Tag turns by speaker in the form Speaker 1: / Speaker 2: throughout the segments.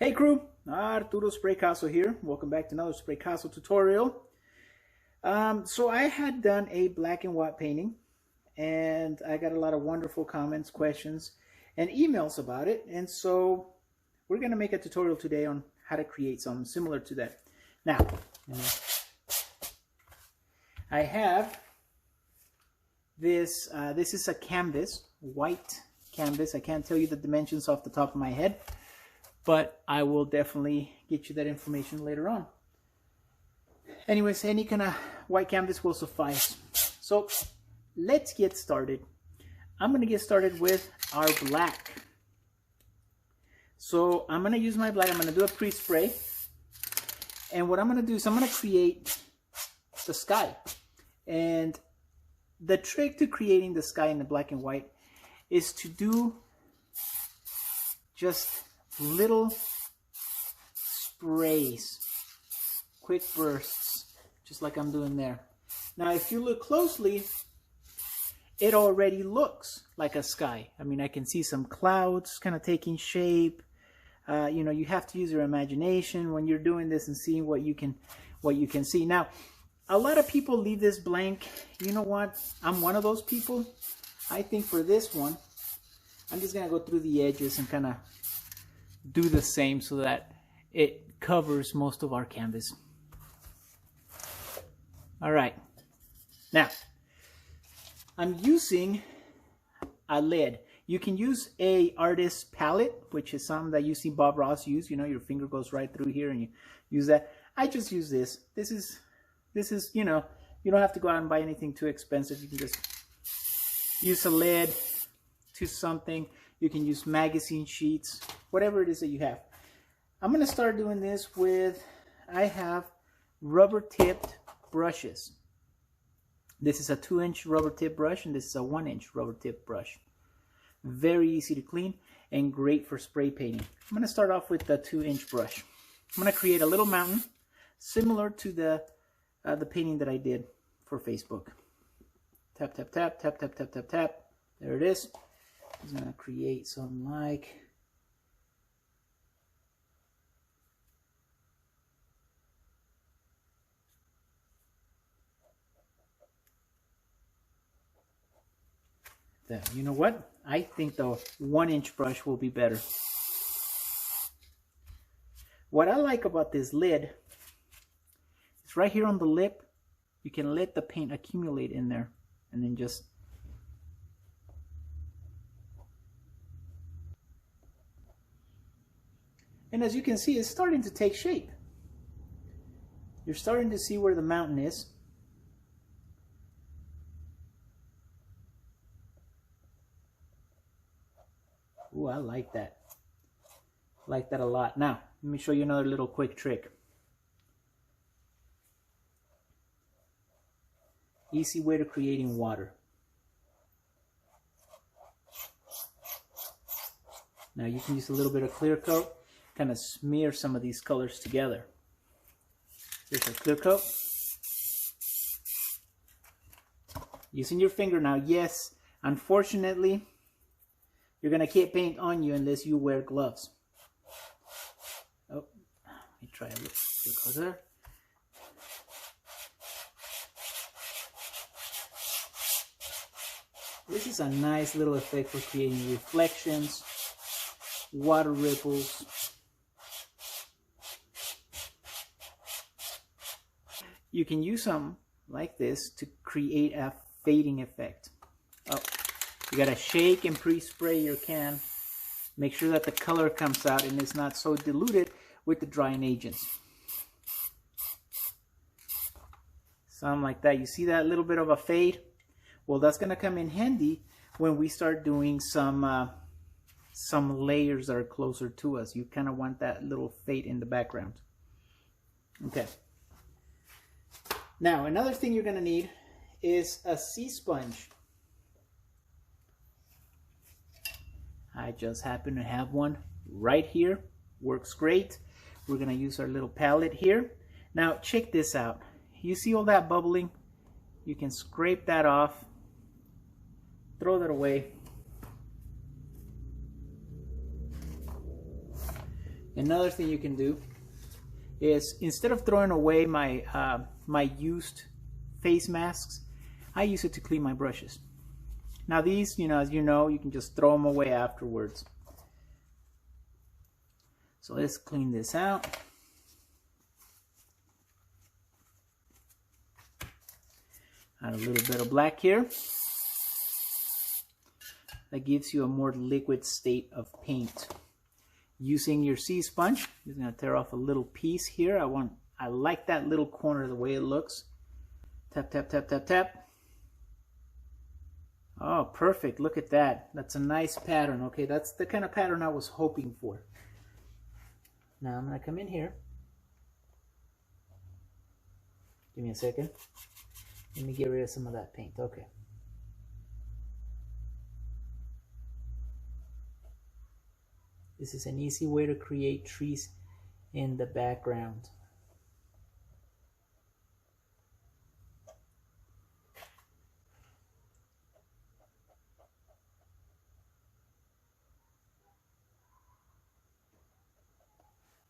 Speaker 1: Hey crew, Arturo Spraycasso here. Welcome back to another Spraycasso tutorial. So I had done a black and white painting and I got a lot of wonderful comments, questions, and emails about it. And so we're going to make a tutorial today on how to create something similar to that. Now, I have this, this is a canvas, white canvas. I can't tell you the dimensions off the top of my head, but I will definitely get you that information later on. Anyways, any kind of white canvas will suffice. So let's get started. I'm going to get started with our black. So I'm going to use my black. I'm going to do a pre-spray. And what I'm going to do is I'm going to create the sky. And the trick to creating the sky in the black and white is to do just little sprays, quick bursts, just like I'm doing there. Now if you look closely, it already looks like a sky. I mean, I can see some clouds kind of taking shape. You know, you have to use your imagination when you're doing this and seeing what you can see. Now, a lot of people leave this blank. You know what? I'm one of those people. I think for this one, I'm just gonna go through the edges and kind of do the same so that it covers most of our canvas. All right, now I'm using a lid. You can use a artist's palette, which is something that you see Bob Ross use. You know, your finger goes right through here and you use that. I just use this. This is, you know, you don't have to go out and buy anything too expensive. You can just use a lid to something. You can use magazine sheets, whatever it is that you have. I'm going to start doing this with, I have rubber tipped brushes. This is a 2-inch rubber tip brush and this is a 1-inch rubber tip brush. Very easy to clean and great for spray painting. I'm going to start off with the 2-inch brush. I'm going to create a little mountain similar to the painting that I did for Facebook. Tap, tap, tap, tap, tap, tap, tap, tap. There it is. I'm going to create something like that. You know what? I think the 1-inch brush will be better. What I like about this lid is right here on the lip, you can let the paint accumulate in there and then just and as you can see, it's starting to take shape. You're starting to see where the mountain is. Ooh, I like that. I like that a lot. Now, let me show you another little quick trick. Easy way to creating water. Now you can use a little bit of clear coat, kind of smear some of these colors together. Here's a clear coat. Using your finger now. Yes, unfortunately, you're gonna get paint on you unless you wear gloves. Oh, let me try a little closer. This is a nice little effect for creating reflections, water ripples. You can use some like this to create a fading effect. Oh, you gotta shake and pre-spray your can. Make sure that the color comes out and it's not so diluted with the drying agents. Something like that. You see that little bit of a fade? Well, that's gonna come in handy when we start doing some layers that are closer to us. You kind of want that little fade in the background. Okay. Now, another thing you're gonna need is a sea sponge. I just happen to have one right here. Works great. We're gonna use our little palette here. Now, check this out. You see all that bubbling? You can scrape that off. Throw that away. Another thing you can do is, instead of throwing away my my used face masks, I use it to clean my brushes. Now these, as you know, you can just throw them away afterwards. So let's clean this out. Add a little bit of black here. That gives you a more liquid state of paint. Using your C sponge, you're going to tear off a little piece here. I like that little corner, the way it looks. Tap, tap, tap, tap, tap. Oh, perfect. Look at that. That's a nice pattern. Okay, that's the kind of pattern I was hoping for. Now I'm going to come in here. Give me a second. Let me get rid of some of that paint. Okay. This is an easy way to create trees in the background.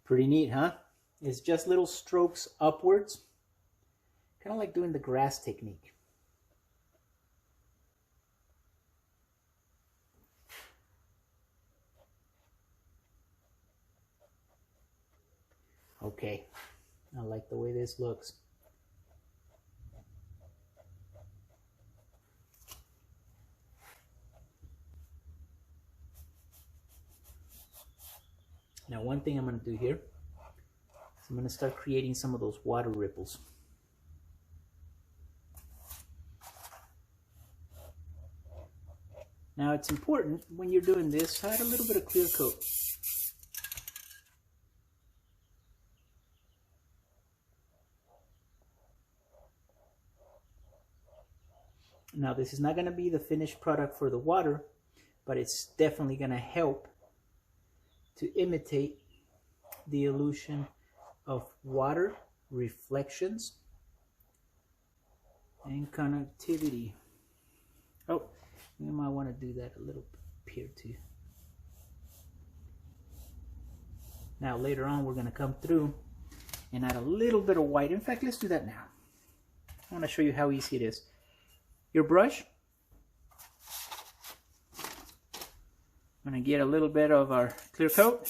Speaker 1: Pretty neat, huh? It's just little strokes upwards. Kind of like doing the grass technique. Okay, I like the way this looks. Now one thing I'm going to do here is I'm going to start creating some of those water ripples. Now it's important when you're doing this, add a little bit of clear coat. Now this is not going to be the finished product for the water, but it's definitely going to help to imitate the illusion of water, reflections, and connectivity. Oh, you might want to do that a little bit here too. Now later on we're going to come through and add a little bit of white. In fact, let's do that now. I want to show you how easy it is. Your brush, I'm going to get a little bit of our clear coat.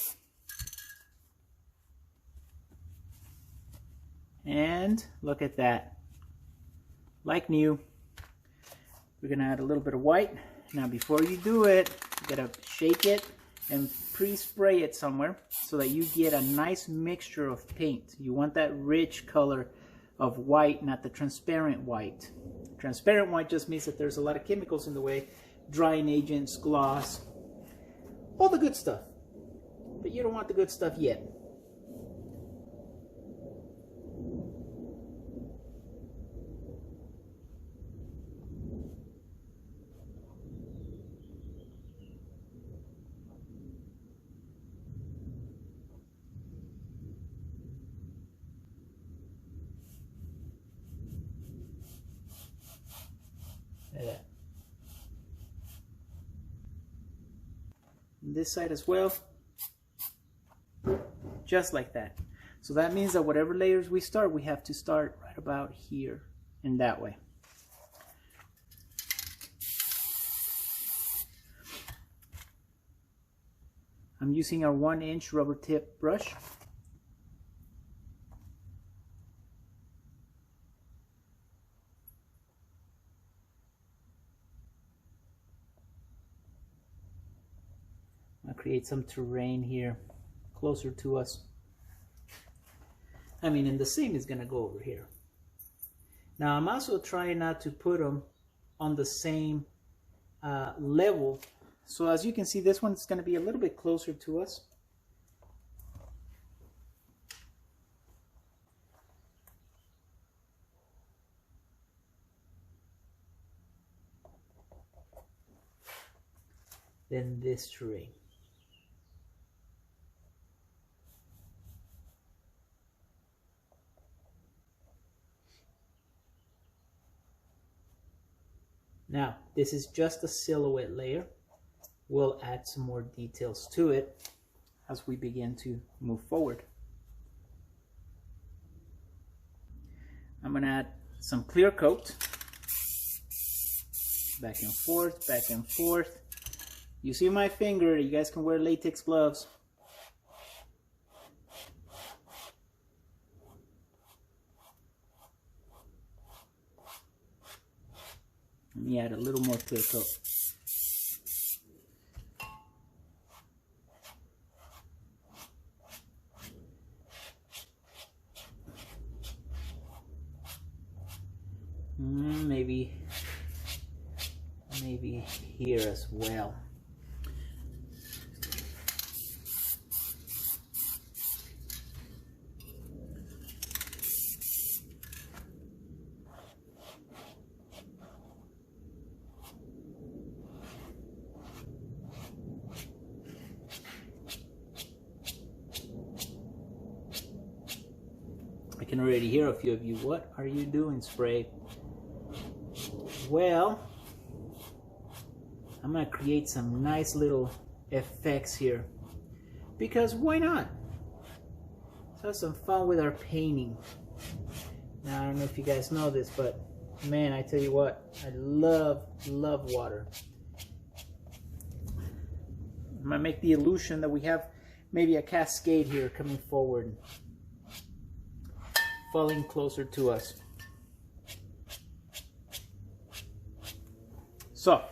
Speaker 1: And look at that. Like new. We're going to add a little bit of white. Now before you do it, you got to shake it and pre-spray it somewhere so that you get a nice mixture of paint. You want that rich color of white, not the transparent white. Transparent white just means that there's a lot of chemicals in the way, drying agents, gloss, all the good stuff. But you don't want the good stuff yet. Yeah. This side as well, just like that. So that means that whatever layers we start, we have to start right about here in that way. I'm using our 1-inch rubber tip brush. I'll create some terrain here closer to us. I mean, and the same is going to go over here. Now I'm also trying not to put them on the same level. So as you can see, this one's going to be a little bit closer to us. Than this terrain. Now, this is just a silhouette layer. We'll add some more details to it as we begin to move forward. I'm going to add some clear coat. Back and forth, back and forth. You see my finger, you guys can wear latex gloves. Let me add a little more clear coat. Maybe here as well. I can already hear a few of you. What are you doing, Spray? Well, I'm going to create some nice little effects here. Because why not? Let's have some fun with our painting. Now, I don't know if you guys know this, but man, I tell you what, I love water. I'm going to make the illusion that we have maybe a cascade here coming forward, falling closer to us. So,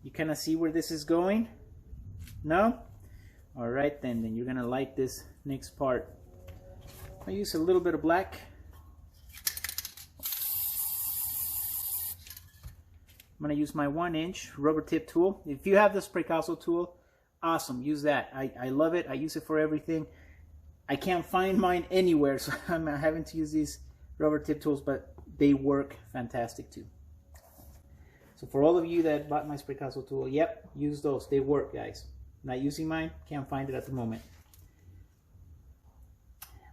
Speaker 1: you kind of see where this is going? No? Alright then you're going to like this next part. I use a little bit of black. I'm going to use my 1-inch rubber tip tool. If you have the Spraycasso tool, awesome, use that. I love it. I use it for everything. I can't find mine anywhere, so I'm having to use these rubber tip tools, but they work fantastic too. So for all of you that bought my Spraycasso tool, yep, use those. They work, guys. Not using mine, can't find it at the moment.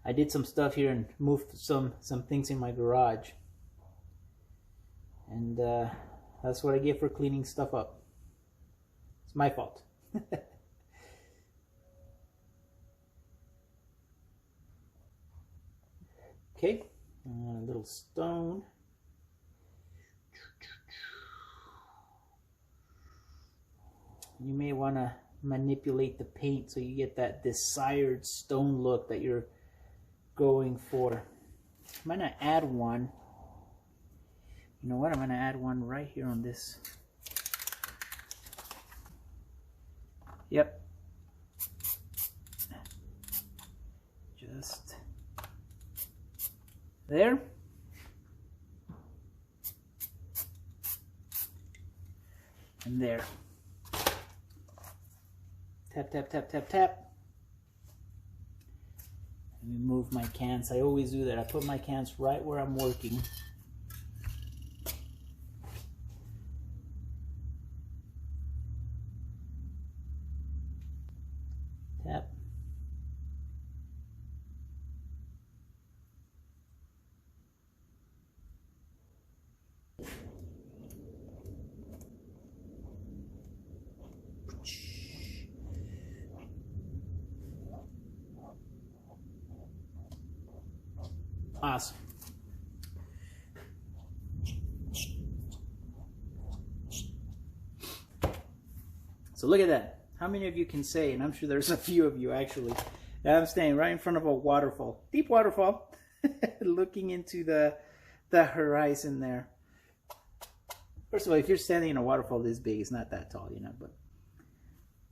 Speaker 1: I did some stuff here and moved some things in my garage. And that's what I get for cleaning stuff up. It's my fault. Okay, a little stone. You may want to manipulate the paint so you get that desired stone look that you're going for. I'm going to add one. You know what? I'm going to add one right here on this. Yep. Just there. And there. Tap, tap, tap, tap, tap. Let me move my cans. I always do that. I put my cans right where I'm working. Tap. Awesome. So look at that. How many of you can say, and I'm sure there's a few of you actually, that I'm standing right in front of a waterfall, deep waterfall, looking into the horizon there. First of all, if you're standing in a waterfall this big, it's not that tall, you know, but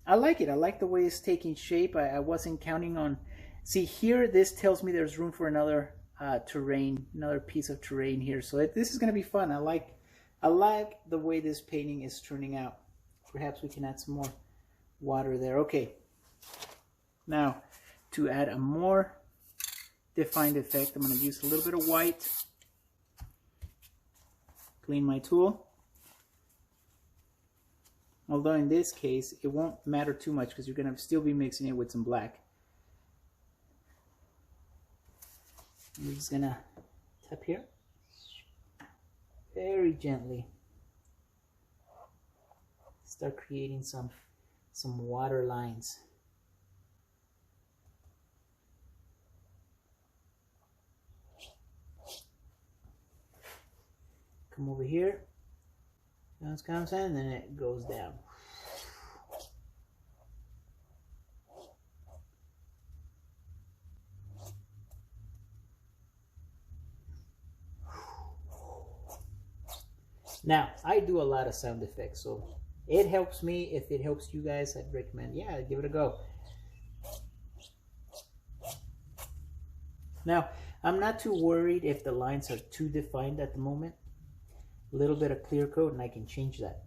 Speaker 1: I like it. I like the way it's taking shape. I wasn't counting on, see here, this tells me there's room for another terrain, another piece of terrain here. So this is going to be fun. I like the way this painting is turning out. Perhaps we can add some more water there. Okay. Now, to add a more defined effect, I'm going to use a little bit of white. Clean my tool. Although in this case, it won't matter too much because you're going to still be mixing it with some black. I'm just gonna tap here very gently. Start creating some water lines. come over here. Comes in, and then it goes down. Now, I do a lot of sound effects, so it helps me. If it helps you guys, I'd recommend, yeah, give it a go. Now, I'm not too worried if the lines are too defined at the moment. A little bit of clear coat and I can change that.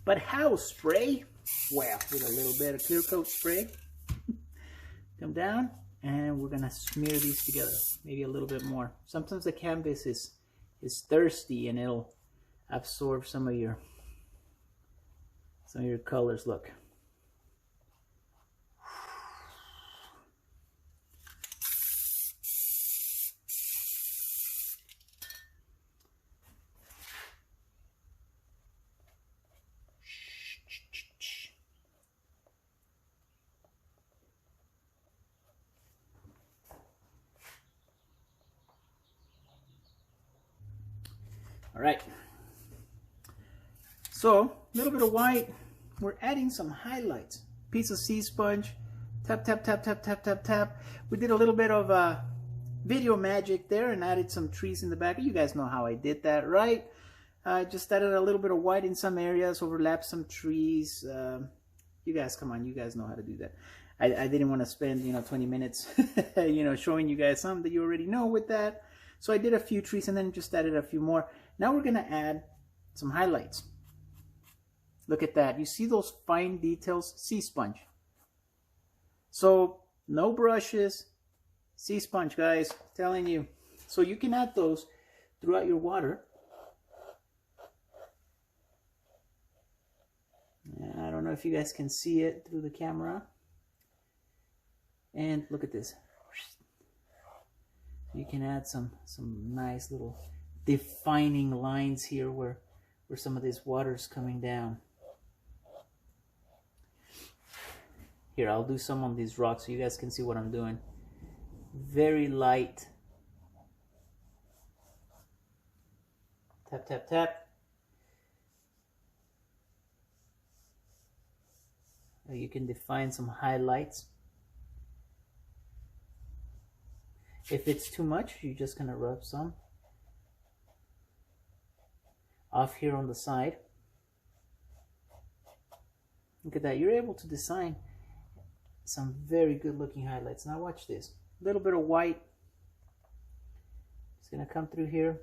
Speaker 1: But how spray? Well, with a little bit of clear coat spray. Come down. And we're gonna smear these together, maybe a little bit more. Sometimes the canvas is thirsty and it'll absorb some of your colors. Look. All right, so a little bit of white. We're adding some highlights. Piece of sea sponge, tap, tap, tap, tap, tap, tap, tap. We did a little bit of video magic there and added some trees in the back. You guys know how I did that, right? Just added a little bit of white in some areas, overlapped some trees. You guys, come on, you guys know how to do that. I didn't want to spend 20 minutes showing you guys something that you already know with that. So I did a few trees and then just added a few more. Now we're going to add some highlights. Look at that. You see those fine details? Sea sponge. So no brushes. Sea sponge, guys. Telling you. So you can add those throughout your water. I don't know if you guys can see it through the camera. And look at this. You can add some nice little defining lines here where some of this water's coming down. Here, I'll do some on these rocks so you guys can see what I'm doing. Very light. Tap, tap, tap. You can define some highlights. If it's too much, you're just gonna rub some off here on the side. Look at that. You're able to design some very good looking highlights. Now watch this. A little bit of white. It's gonna come through here.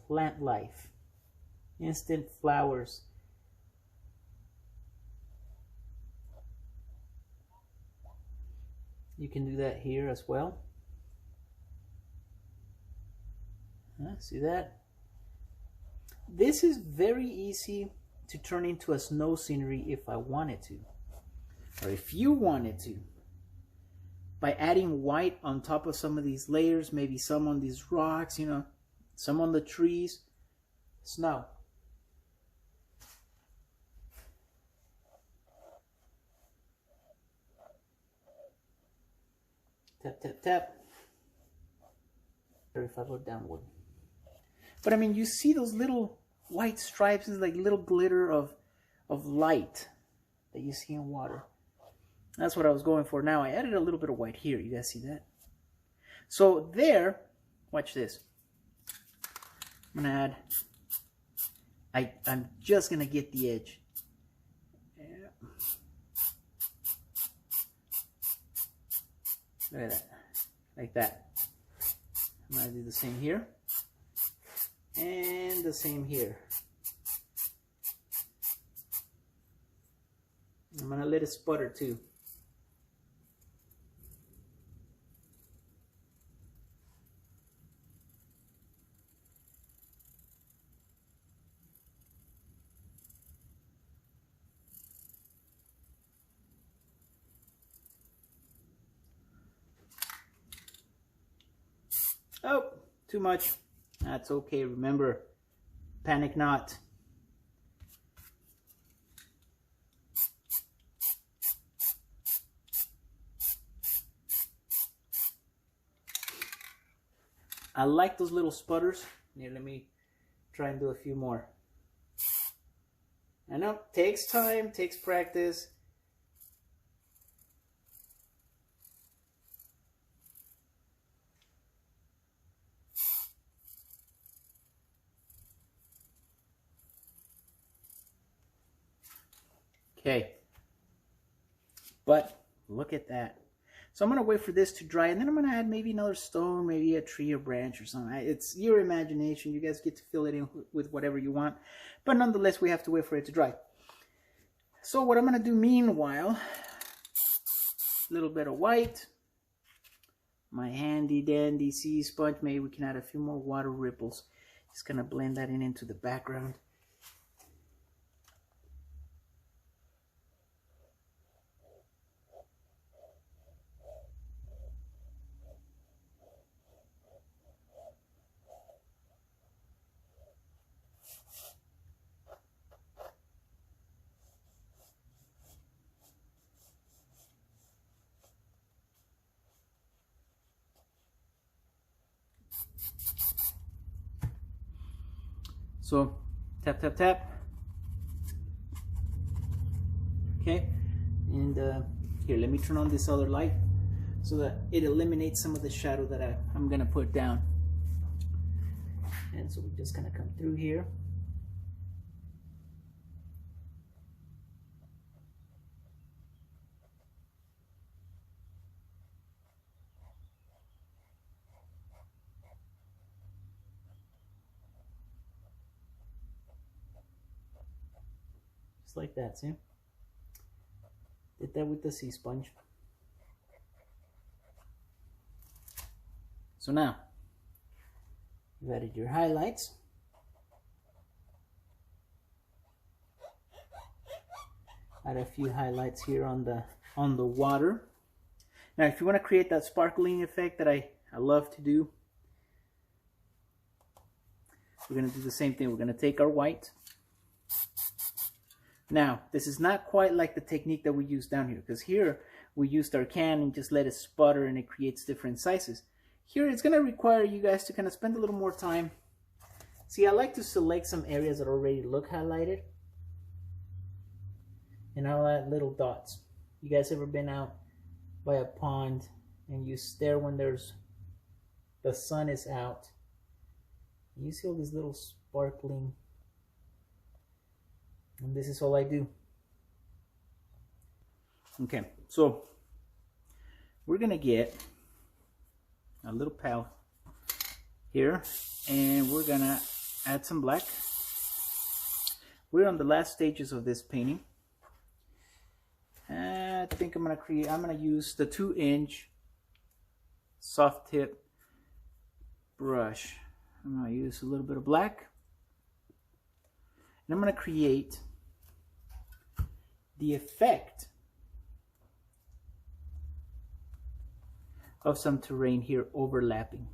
Speaker 1: Plant life. Instant flowers. You can do that here as well. See that? This is very easy to turn into a snow scenery if I wanted to. Or if you wanted to. By adding white on top of some of these layers, maybe some on these rocks, some on the trees. Snow. Tap, tap, tap. Or if I go downward. But I mean, you see those little white stripes, it's like little glitter of light that you see in water. That's what I was going for. Now I added a little bit of white here. You guys see that? So there, watch this. I'm gonna add, I'm just gonna get the edge. Look at that, like that. I'm gonna do the same here, and the same here. I'm gonna let it sputter too. Oh, too much. That's okay. Remember, panic not. I like those little sputters. Here, let me try and do a few more. I know, takes time, takes practice. Okay, but look at that. So I'm going to wait for this to dry, and then I'm going to add maybe another stone, maybe a tree or branch or something. It's your imagination. You guys get to fill it in with whatever you want. But nonetheless, we have to wait for it to dry. So what I'm going to do meanwhile, a little bit of white, my handy dandy sea sponge. Maybe we can add a few more water ripples. Just going to blend that in into the background. So tap, tap, tap. Okay, and here, let me turn on this other light so that it eliminates some of the shadow that I'm gonna put down. And so we're just gonna come through here. Just like that, see? Did that with the sea sponge. So now, you've added your highlights. Add a few highlights here on the water. Now, if you want to create that sparkling effect that I love to do, we're going to do the same thing. We're going to take our white. Now, this is not quite like the technique that we use down here, because here we used our can and just let it sputter and it creates different sizes. Here it's going to require you guys to kind of spend a little more time. See, I like to select some areas that already look highlighted, and I'll add little dots. You guys ever been out by a pond and you stare when the sun is out? You see all these little sparkling. And this is all I do. Okay, so we're gonna get a little palette here, and we're gonna add some black. We're on the last stages of this painting. I think I'm gonna use the 2-inch soft tip brush. I'm gonna use a little bit of black, and I'm gonna create the effect of some terrain here overlapping.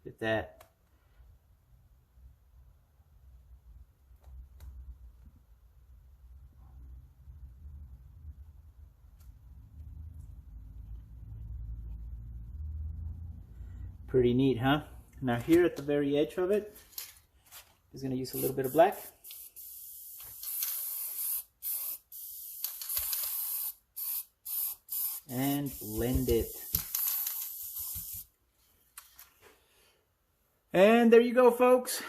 Speaker 1: Look at that. Pretty neat, huh? Now here at the very edge of it, I'm going to use a little bit of black. And blend it. And there you go, folks.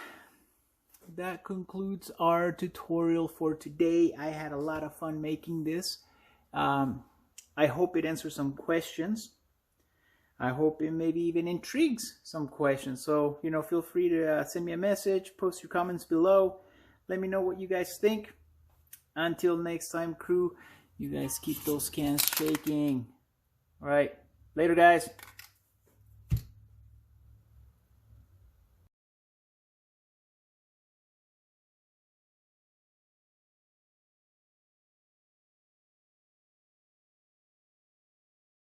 Speaker 1: That concludes our tutorial for today. I had a lot of fun making this. I hope it answers some questions. I hope it maybe even intrigues some questions. So, you know, feel free to send me a message, post your comments below. Let me know what you guys think. Until next time, crew, you guys keep those cans shaking. All right, later, guys.